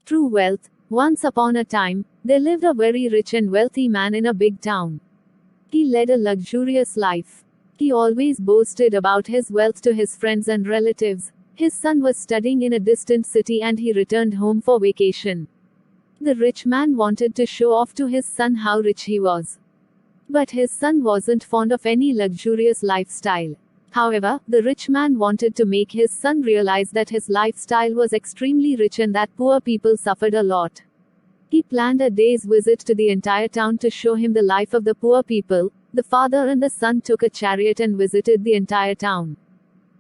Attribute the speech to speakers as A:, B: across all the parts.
A: True wealth. Once upon a time, there lived a very rich and wealthy man in a big town. He led a luxurious life. He always boasted about his wealth to his friends and relatives. His son was studying in a distant city and he returned home for vacation. The rich man wanted to show off to his son how rich he was. But his son wasn't fond of any luxurious lifestyle. However, the rich man wanted to make his son realize that his lifestyle was extremely rich and that poor people suffered a lot. He planned a day's visit to the entire town to show him the life of the poor people. The father and the son took a chariot and visited the entire town.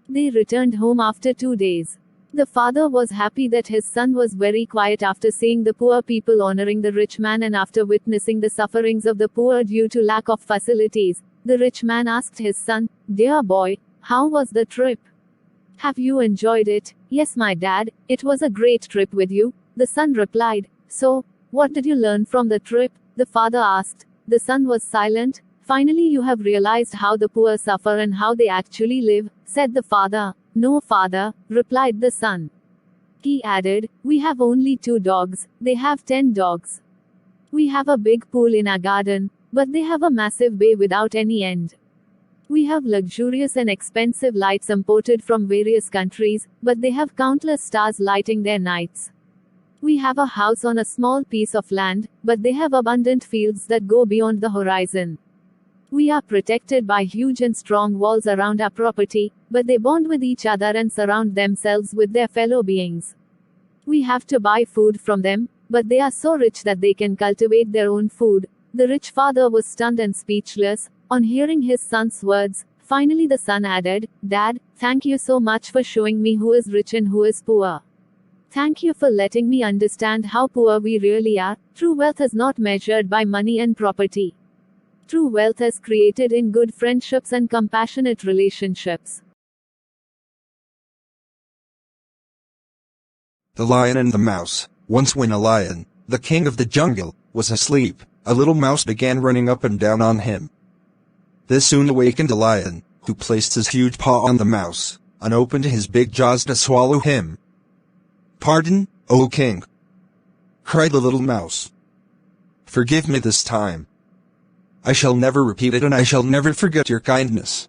A: They returned home after 2 days. The father was happy that his son was very quiet after seeing the poor people honoring the rich man and after witnessing the sufferings of the poor due to lack of facilities. The rich man asked his son, "Dear boy, how was the trip? Have you enjoyed it?" "Yes, my dad, it was a great trip with you," the son replied. "So, what did you learn from the trip?" the father asked. The son was silent. "Finally, you have realized how the poor suffer and how they actually live," said the father. "No, father," replied the son. He added, "We have only 2 dogs, they have 10 dogs. We have a big pool in our garden, but they have a massive bay without any end. We have luxurious and expensive lights imported from various countries, but they have countless stars lighting their nights. We have a house on a small piece of land, but they have abundant fields that go beyond the horizon. We are protected by huge and strong walls around our property, but they bond with each other and surround themselves with their fellow beings. We have to buy food from them, but they are so rich that they can cultivate their own food." The rich father was stunned and speechless. On hearing his son's words, finally the son added, "Dad, thank you so much for showing me who is rich and who is poor. Thank you for letting me understand how poor we really are. True wealth is not measured by money and property. True wealth is created in good friendships and compassionate relationships."
B: The Lion and the Mouse. Once when a lion, the king of the jungle, was asleep, a little mouse began running up and down on him. This soon awakened the lion, who placed his huge paw on the mouse, and opened his big jaws to swallow him. "Pardon, O king," cried the little mouse. "Forgive me this time. I shall never repeat it and I shall never forget your kindness.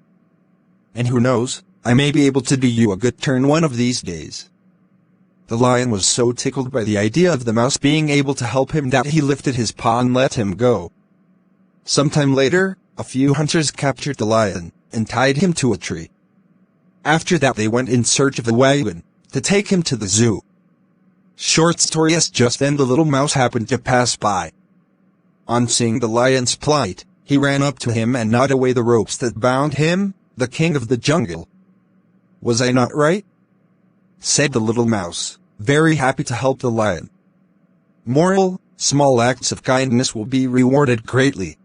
B: And who knows, I may be able to do you a good turn one of these days." The lion was so tickled by the idea of the mouse being able to help him that he lifted his paw and let him go. Sometime later, a few hunters captured the lion, and tied him to a tree. After that they went in search of a wagon, to take him to the zoo. Short story. As just then the little mouse happened to pass by. On seeing the lion's plight, he ran up to him and gnawed away the ropes that bound him, the king of the jungle. "Was I not right?" said the little mouse, very happy to help the lion. Moral: small acts of kindness will be rewarded greatly.